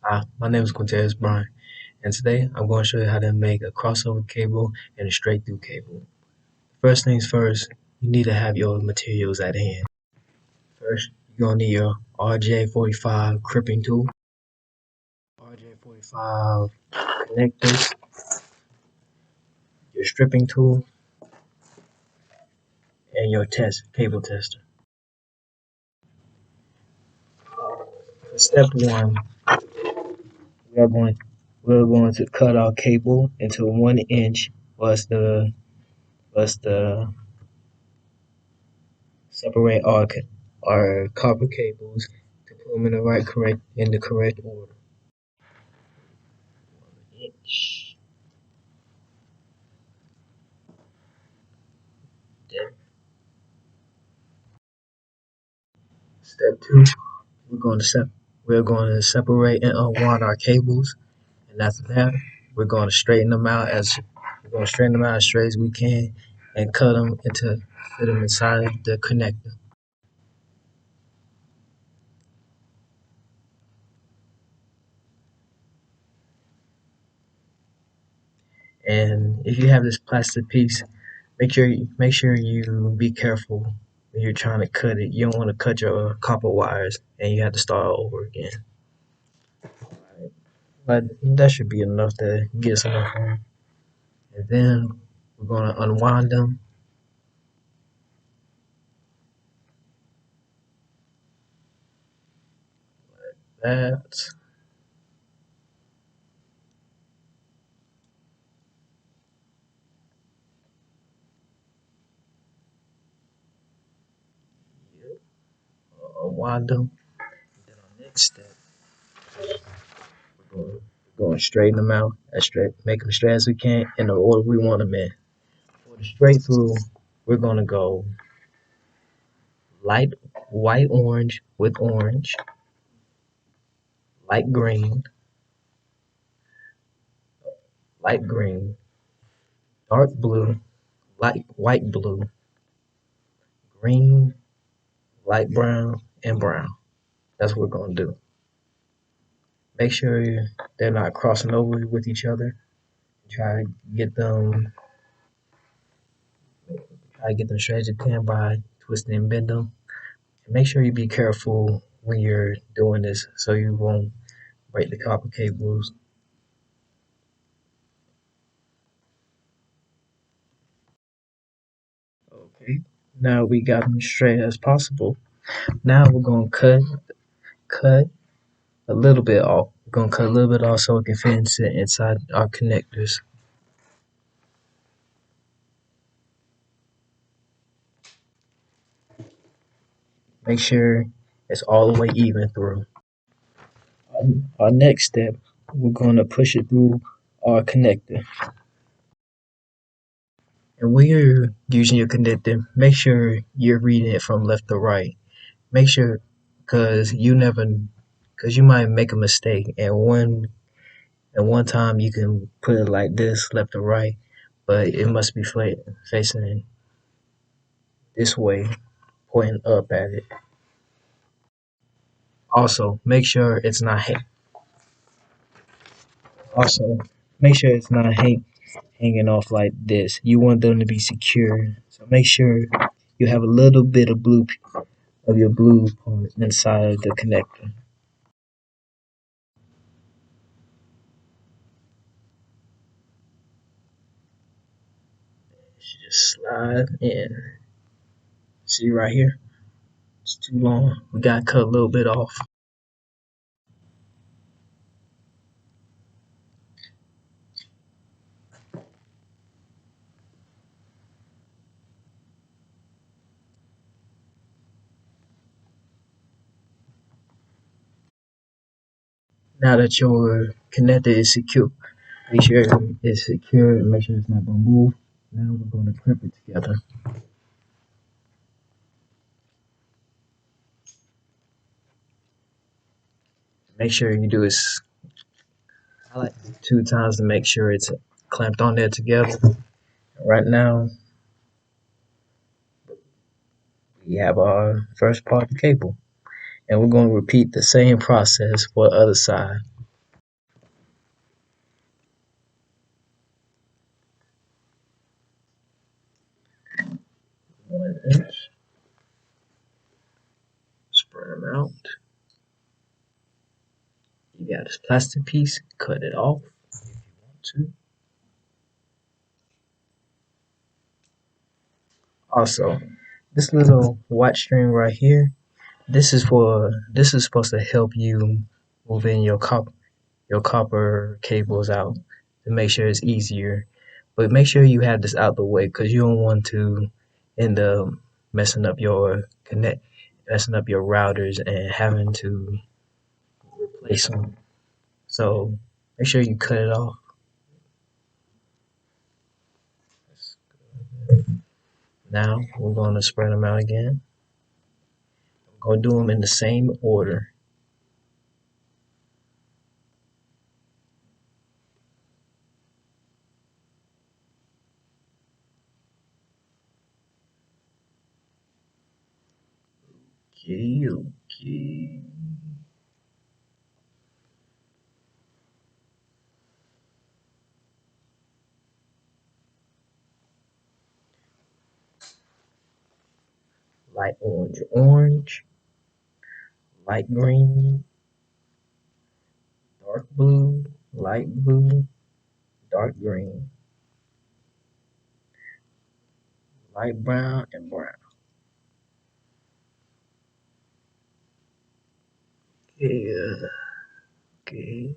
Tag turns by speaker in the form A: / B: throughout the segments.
A: Hi, my name is Quintez Bryan, and today I'm going to show you how to make a crossover cable and a straight through cable. First things first, you need to have your materials at hand. First, you're going to need your RJ45 crimping tool, RJ45 connectors, your stripping tool, and your cable tester. For step one, we are going we're going to cut our cable into 1 inch plus the separate our copper cables to put them in the correct order. Inch. Then step two, we're going to sep- we're going to separate and unwind our cables, and after that, we're going to straighten them out as straight as we can, and fit them inside the connector. And if you have this plastic piece, make sure you be careful when you're trying to cut it. You don't want to cut your copper wires and you have to start all over again. But that should be enough to get some of them. And then we're gonna unwind them. That unwind them. Then our next step, we're going to straighten them out make them straight as we can in the order we want them in. For the straight through, we're gonna go light white orange with orange, light green, light green, dark blue, light white blue, green, light brown, and brown. That's what we're gonna do. Make sure they're not crossing over with each other. Try to get them straight as you can by twisting and bend them. And make sure you be careful when you're doing this so you won't break the copper cables. Okay. Now we got them straight as possible. Now we're gonna cut a little bit off. We're gonna cut a little bit off so it can fit inside our connectors. Make sure it's all the way even through. Our next step, we're gonna push it through our connector. And when you're using your connector, make sure you're reading it from left to right. Make sure, because you might make a mistake, and one time you can put it like this, left to right, but it must be facing this way, pointing up at it. Also, also make sure it's not hanging off like this. You want them to be secure, so make sure you have a little bit of your blue part inside the connector. Just slide in. See right here? It's too long. We gotta cut a little bit off. Now that your connector is secure, make sure it's secure and make sure it's not gonna move. Now we're gonna crimp it together. Make sure you do this. I like 2 times to make sure it's clamped on there together. Right now, we have our first part of the cable, and we're going to repeat the same process for the other side. 1 inch. Spread them out. You got this plastic piece, cut it off if you want to. Also, this little white string right here, this is supposed to help you move in your copper cables out to make sure it's easier. But make sure you have this out the way because you don't want to end up messing up your messing up your routers and having to replace them. So make sure you cut it off. Now we're going to spread them out again. I'm going to do them in the same order. Okay, okay. Light orange, orange, light green, dark blue, light blue, dark green, light brown, and brown. Yeah, okay.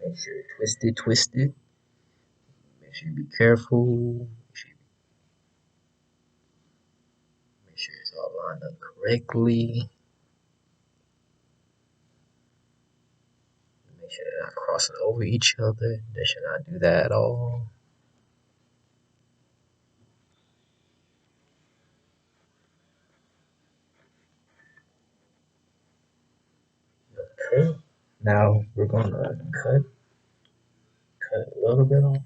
A: Make sure you twist it, twist it. Make sure you be careful. Make sure it's all lined up correctly. Make sure they're not crossing over each other. They should not do that at all. Okay. Now we're gonna cut a little bit off.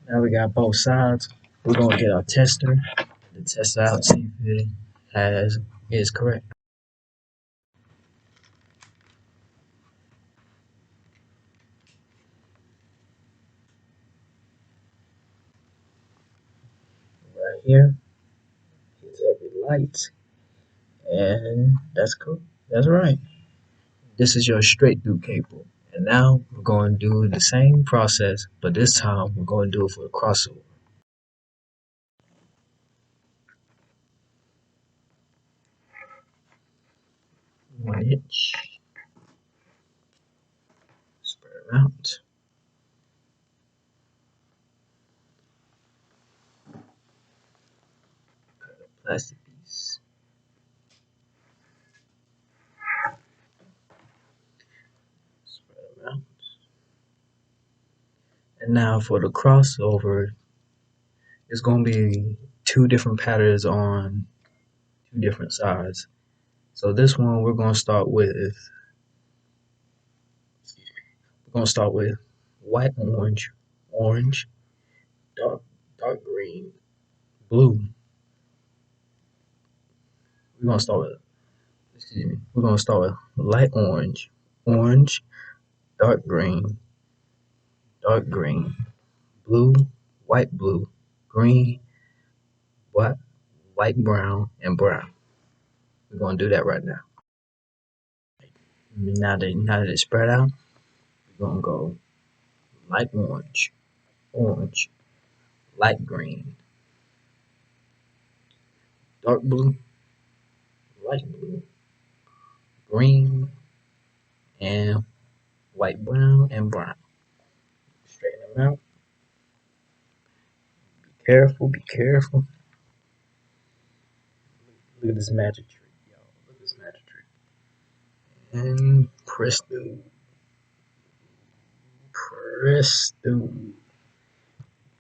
A: Now we got both sides. We're gonna get our tester to test out, see if it has is correct. Right here, hits every light, and that's cool. That's right. This is your straight through cable. And now we're going to do the same process, but this time we're going to do it for the crossover. 1 inch, spread it out. Now for the crossover, it's going to be two different patterns on two different sides. So this one we're going to start with white, orange, orange, dark green, blue. We're going to start with we're going to start with light orange, orange, dark green, blue, blue, green, white, brown, and brown. We're going to do that right now. Now that it's spread out, we're going to go light orange, orange, light green, dark blue, light blue, green, and white, brown, and brown. Straighten them out. Be careful. Look at this magic trick, y'all. Look at this magic trick. And presto.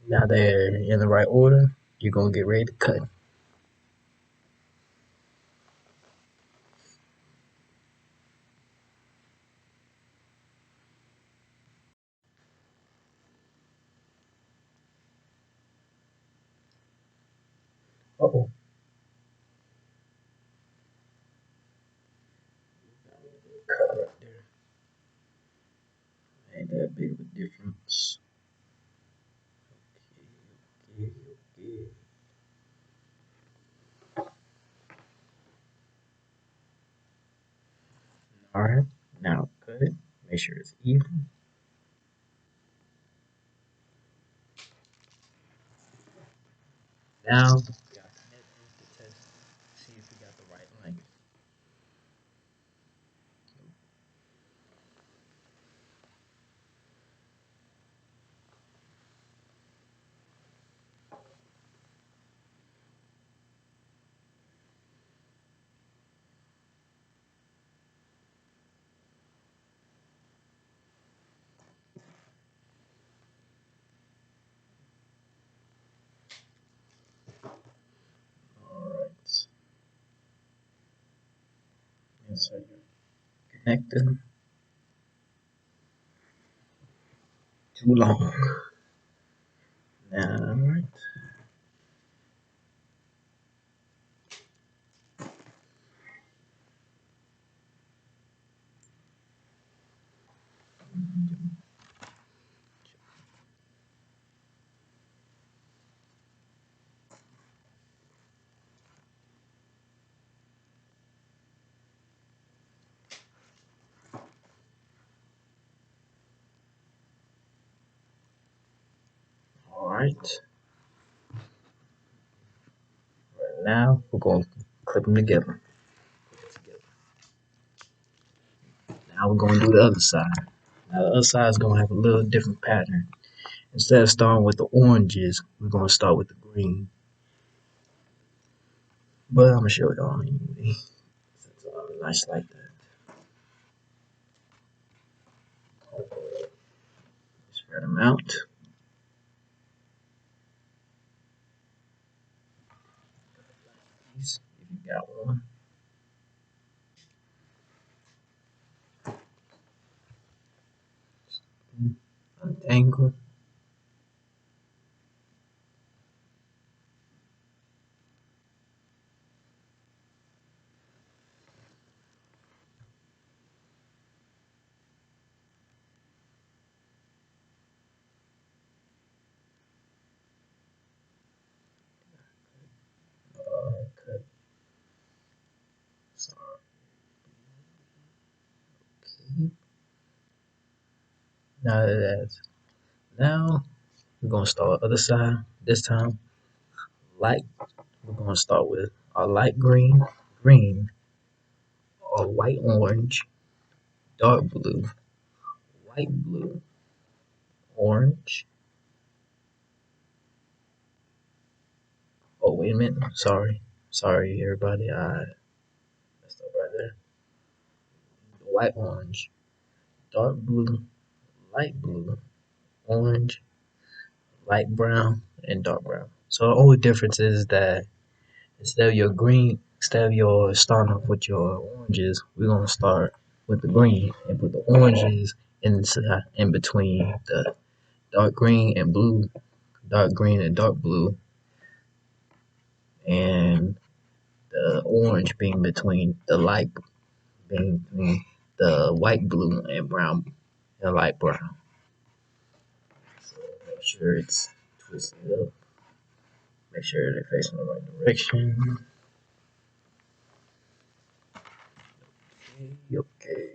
A: Now they're in the right order. You're gonna get ready to cut. Oh, cut right there. Ain't that big of a difference. Okay. All right. Now cut it. Make sure it's even. Now we got to test. See if we got the right length. All right. Insert your connector. Too long. Now, all right. All right. Right now we're going to clip them together. Now we're going to do the other side. Now the other side is going to have a little different pattern. Instead of starting with the oranges, we're going to start with the green. But I'm going to show y'all anyway. Since I'm nice like that. Spread them out. If you got one. Untangle. Cut. Sorry. Okay. Now we're gonna start other side. This time, light. We're gonna start with a light green, or white orange, dark blue, white blue, orange. Oh wait a minute. Sorry everybody. I messed up right there. White orange, dark blue, light blue, orange, light brown, and dark brown. So the only difference is that instead of your starting off with your oranges, we're gonna start with the green and put the oranges in between the dark green and blue, dark green and dark blue, and the orange being between being between the white blue and brown and light brown. So make sure it's twisted up. Make sure they're facing the right direction. Okay.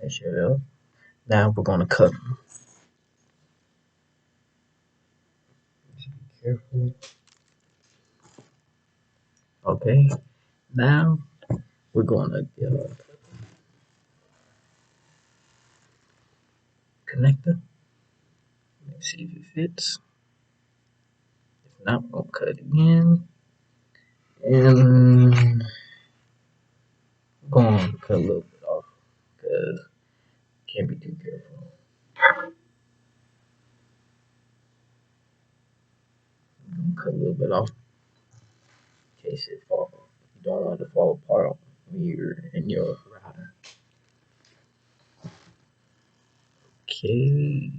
A: Make sure they're up. Now we're gonna cut them. Be careful. Okay. Now we're gonna connector. Let's see if it fits. If not, we'll cut it again. And I'm going to cut a little bit off because can't be too careful. I'm gonna cut a little bit off in case it falls. You don't want it to fall apart when you're in your router. Okay.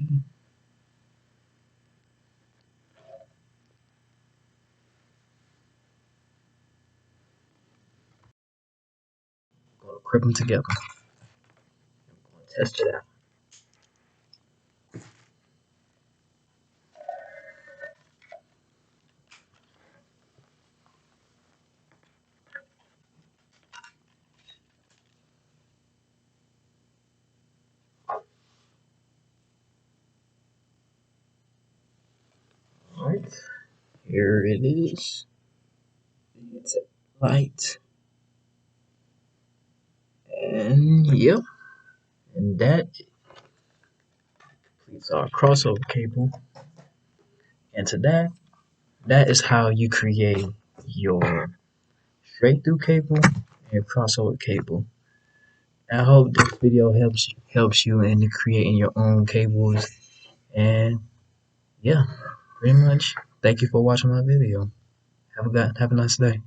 A: Gonna crib them together. I'm gonna test it out. Alright. Here it is. It's light. And yep. And that completes our crossover cable. And to that is how you create your straight through cable and crossover cable. I hope this video helps you in creating your own cables. And yeah, pretty much. Thank you for watching my video. Have a nice day.